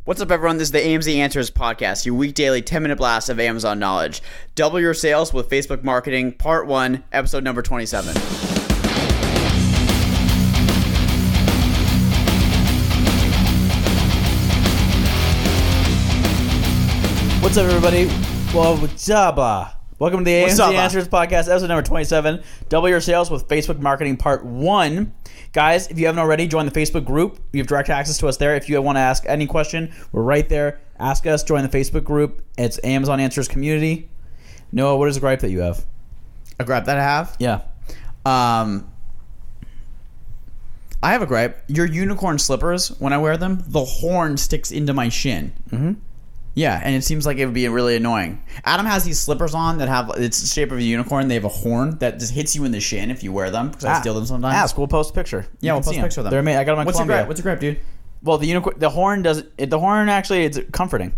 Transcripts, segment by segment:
What's up, everyone? This is the AMZ Answers podcast, your week daily 10-minute blast of Amazon knowledge. Double your sales with Facebook marketing, part 1, episode number 27. What's up, everybody? Well, what's up? Welcome to the AMZ Answers podcast, episode number 27. Double your sales with Facebook marketing, part 1. Guys, if you haven't already, join the Facebook group. You have direct access to us there. If you want to ask any question, we're right there. Ask us. Join the Facebook group. It's Amazon Answers Community. Noah, what is a gripe that you have? A gripe that I have? Yeah. I have a gripe. Your unicorn slippers, when I wear them, the horn sticks into my shin. Mm-hmm. Yeah, and it seems like it would be really annoying. Adam has these slippers on that have, it's the shape of a unicorn. They have a horn that just hits you in the shin if you wear them, because I steal them sometimes. Ask. We'll post a picture. Yeah, we'll post a picture of them. They're made. I got them on Columbia. What's a gripe, dude? Well, the horn actually, it's comforting.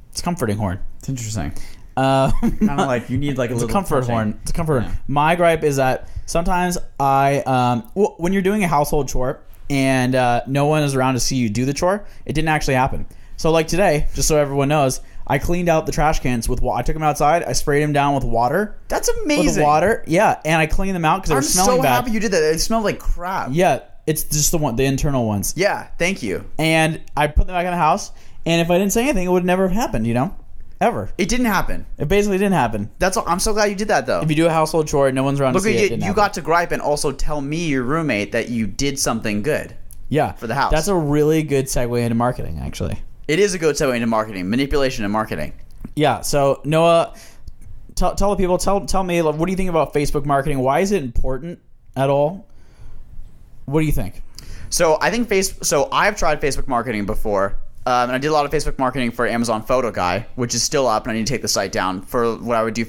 It's a comforting horn. It's interesting. Kind of like, you need like a it's little a comfort touching. horn. It's a comfort horn. My gripe is that sometimes when you're doing a household chore and no one is around to see you do the chore, it didn't actually happen. So like today, just so everyone knows, I cleaned out the trash cans with water. I took them outside. I sprayed them down with water. That's amazing. With water, yeah, and I cleaned them out because they were smelling I'm so bad. happy you did that. It smelled like crap. Yeah, it's just the internal ones. Yeah, thank you. And I put them back in the house. And if I didn't say anything, it would never have happened. Ever. It didn't happen. It basically didn't happen. That's all. I'm so glad you did that, though. If you do a household chore and no one's around to see it, you got to gripe and also tell me, your roommate, that you did something good. Yeah, for the house. That's a really good segue into marketing, actually. It is a good segue into marketing, manipulation and marketing. Yeah. So Noah, tell the people, tell me, what do you think about Facebook marketing? Why is it important at all? What do you think? So I think I've tried Facebook marketing before. And I did a lot of Facebook marketing for Amazon Photo Guy, which is still up, and I need to take the site down for what I would do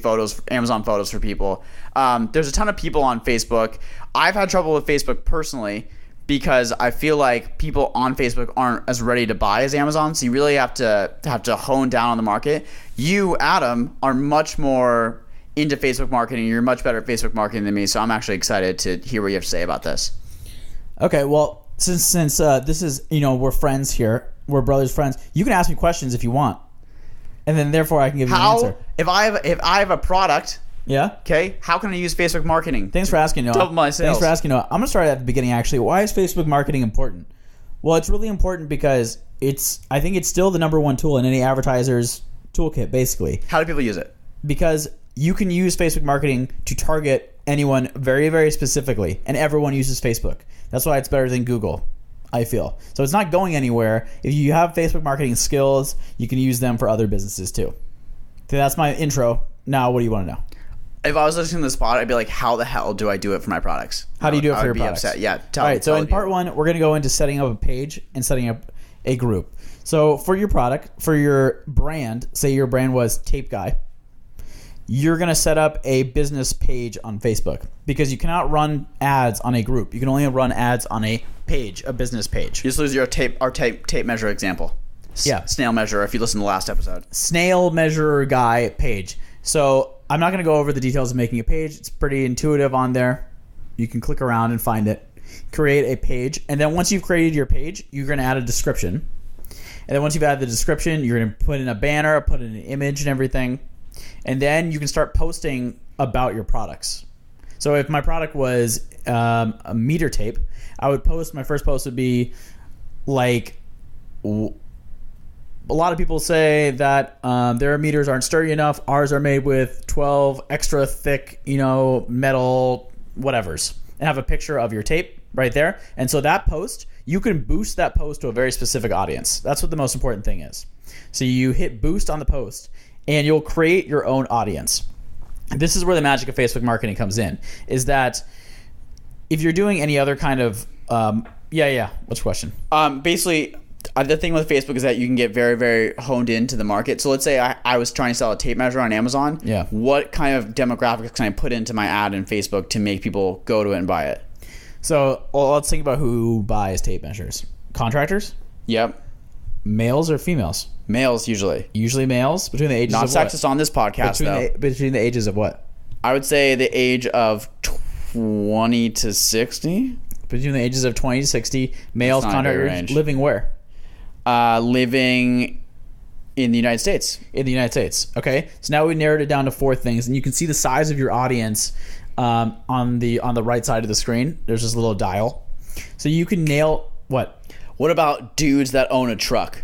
Amazon photos for people. There's a ton of people on Facebook. I've had trouble with Facebook personally because I feel like people on Facebook aren't as ready to buy as Amazon, so you really have to hone down on the market. You, Adam, are much more into Facebook marketing. You're much better at Facebook marketing than me, so I'm actually excited to hear what you have to say about this. Okay, well, since this is, we're friends here. We're brothers, friends. You can ask me questions if you want, and then therefore I can give you an answer. If I have a product, yeah, okay, how can I use Facebook marketing? Thanks for asking, Noah. Double my sales. Thanks for asking, Noah. I'm gonna start at the beginning. Actually, why is Facebook marketing important? Well, it's really important because I think it's still the number one tool in any advertiser's toolkit. Basically, how do people use it? Because you can use Facebook marketing to target anyone very, very specifically, and everyone uses Facebook. That's why it's better than Google, I feel. So it's not going anywhere. If you have Facebook marketing skills, you can use them for other businesses too. So that's my intro. Now, what do you want to know? If I was listening to the spot, I'd be like, how the hell do I do it for my products? How do you do it for your products? Upset. Yeah. All right. So in part 1, we're going to go into setting up a page and setting up a group. So for your product, for your brand, say your brand was Tape Guy, you're going to set up a business page on Facebook because you cannot run ads on a group. You can only run ads on a page, a business page. You just lose our tape measure example. Yeah. Snail measure, if you listen to the last episode. Snail measure guy page. So I'm not going to go over the details of making a page. It's pretty intuitive on there. You can click around and find it. Create a page. And then once you've created your page, you're going to add a description. And then once you've added the description, you're going to put in a banner, put in an image and everything. And then you can start posting about your products. So if my product was a meter tape, my first post would be like, a lot of people say that their meters aren't sturdy enough. Ours are made with 12 extra thick, metal whatevers, and have a picture of your tape right there. And so that post, you can boost that post to a very specific audience. That's what the most important thing is. So you hit boost on the post, and you'll create your own audience. This is where the magic of Facebook marketing comes in, is that if you're doing any other kind of what's the question? Basically, the thing with Facebook is that you can get very, very honed into the market. So let's say I was trying to sell a tape measure on Amazon. Yeah. What kind of demographics can I put into my ad in Facebook to make people go to it and buy it? So let's think about who buys tape measures. Contractors? Yep. Males or females? Males, usually. Usually males? Between the ages Not of what? sexist on this podcast, Between the ages of what? I would say the age of 20 to 60. Between the ages of 20 to 60, males, That's not a big contractors, range. living where? Living in the United States. In the United States. Okay. So now we narrowed it down to 4 things, and you can see the size of your audience on the right side of the screen. There's this little dial. So you can nail what? What about dudes that own a truck?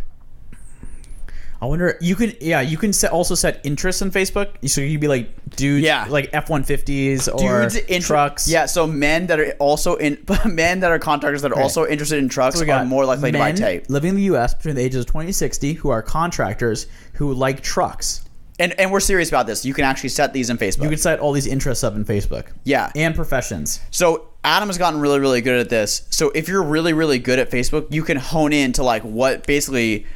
I wonder. You can also set interests in Facebook. So you could be like dudes, like F-150s or trucks. Yeah. So men that are also men that are contractors that are also interested in trucks are more likely to buy tape. Living in the U.S. between the ages of 20 and 60 who are contractors who like trucks. And we're serious about this. You can actually set these in Facebook. You can set all these interests up in Facebook. Yeah. And professions. So Adam has gotten really, really good at this. So if you're really, really good at Facebook, you can hone in to like what basically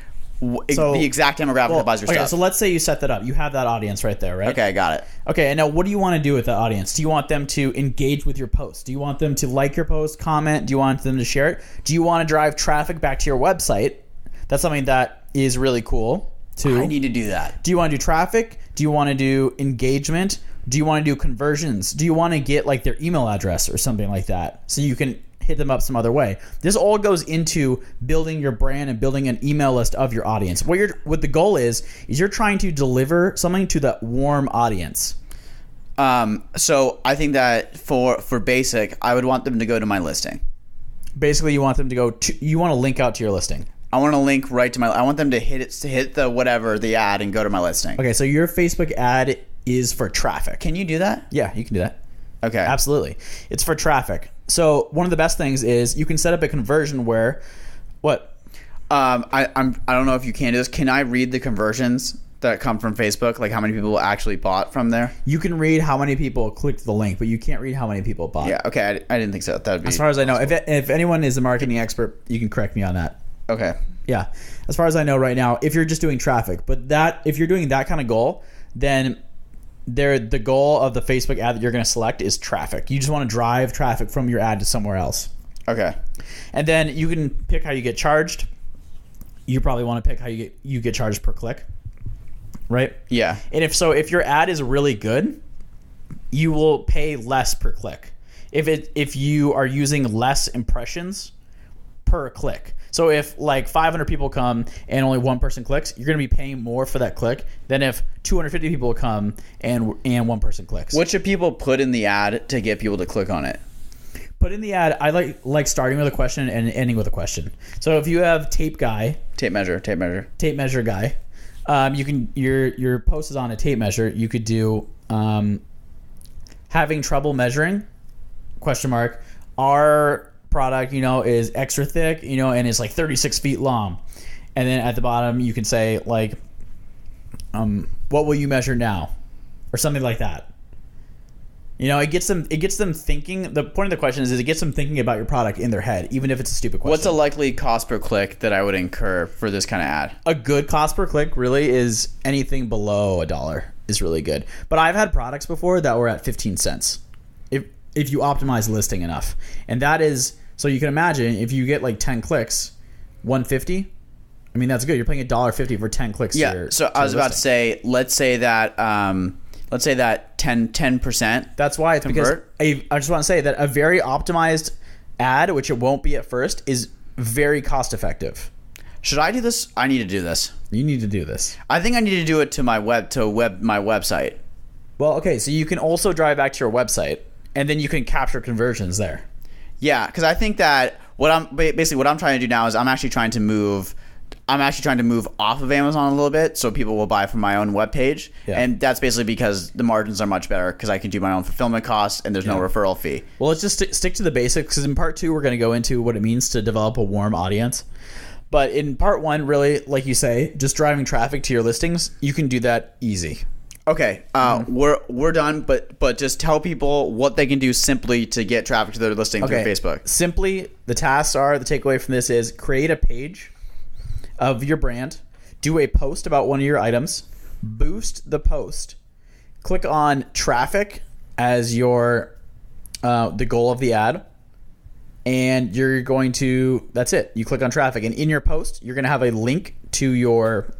the exact demographic that buys your stuff. So let's say you set that up. You have that audience right there, right? Okay, I got it. Okay, and now what do you want to do with that audience? Do you want them to engage with your post? Do you want them to like your post, comment? Do you want them to share it? Do you want to drive traffic back to your website? That's something that is really cool too. I need to do that. Do you want to do traffic? Do you want to do engagement? Do you want to do conversions? Do you want to get like their email address or something like that so you can hit them up some other way? This all goes into building your brand and building an email list of your audience. What the goal is you're trying to deliver something to that warm audience. So I think that for basic, I would want them to go to my listing. Basically, you want them to you want to link out to your listing. I want to link right to I want them to hit the ad and go to my listing. Okay, so your Facebook ad is for traffic. Can you do that? Yeah, you can do that. Okay. Absolutely. It's for traffic. So one of the best things is you can set up a conversion where what? I don't know if you can do this. Can I read the conversions that come from Facebook? Like how many people actually bought from there? You can read how many people clicked the link, but you can't read how many people bought. Yeah, okay. I didn't think so. That would be as far as I know. If anyone is a marketing expert, you can correct me on that. Okay. Yeah. As far as I know right now, if you're just doing traffic, but if you're doing that kind of goal, then the goal of the Facebook ad that you're going to select is traffic. You just want to drive traffic from your ad to somewhere else. Okay. And then you can pick how you get charged. You probably want to pick how you get charged per click. Right? Yeah. And if your ad is really good, you will pay less per click. If you are using less impressions per click. So if like 500 people come and only one person clicks, you're going to be paying more for that click than if 250 people come and one person clicks. What should people put in the ad to get people to click on it? Put in the ad. I like starting with a question and ending with a question. So if you have tape measure guy, you can your post is on a tape measure. You could do having trouble measuring ? Our product, is extra thick, and it's like 36 feet long. And then at the bottom, you can say like, what will you measure now? Or something like that. It gets them thinking. The point of the question is it gets them thinking about your product in their head, even if it's a stupid question. What's a likely cost per click that I would incur for this kind of ad? A good cost per click really is anything below $1 is really good. But I've had products before that were at 15 cents. If you optimize listing enough. And that is, so you can imagine if you get like 10 clicks, $1.50. I mean, that's good. You're paying $1.50 for 10 clicks. Yeah. So I was about to say, let's say that 10%. That's why it's convert. Because I just want to say that a very optimized ad, which it won't be at first, is very cost effective. Should I do this? I need to do this. You need to do this. I think I need to do it to my website. Well, okay. So you can also drive back to your website, and then you can capture conversions there. Yeah, because I think that what I'm trying to do now is I'm actually trying to move off of Amazon a little bit so people will buy from my own webpage. Yeah. And that's basically because the margins are much better because I can do my own fulfillment costs and there's no referral fee. Well, let's just stick to the basics because in part 2 we're going to go into what it means to develop a warm audience. But in part 1, really, like you say, just driving traffic to your listings, you can do that easy. Okay, we're done, but just tell people what they can do simply to get traffic to their listing through Facebook. Simply, the takeaway from this is create a page of your brand, do a post about one of your items, boost the post, click on traffic as your the goal of the ad, and you're going to, that's it. You click on traffic, and in your post, you're going to have a link to your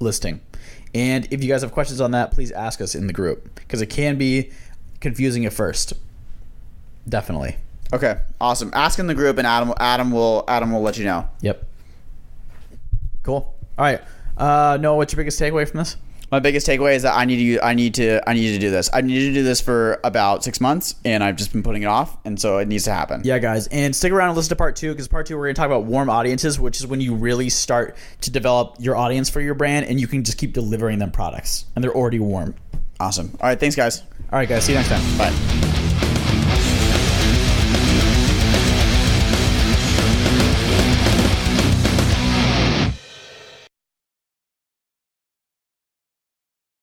listing. And if you guys have questions on that, please ask us in the group because it can be confusing at first. Definitely. Okay, awesome. Ask in the group, and Adam will let you know. Yep. Cool. All right. Noah, what's your biggest takeaway from this? My biggest takeaway is that I need to do this. I need to do this for about 6 months, and I've just been putting it off, and so it needs to happen. Yeah, guys, and stick around and listen to part 2, because part 2 we're going to talk about warm audiences, which is when you really start to develop your audience for your brand, and you can just keep delivering them products, and they're already warm. Awesome. All right, thanks, guys. All right, guys, see you next time. Bye.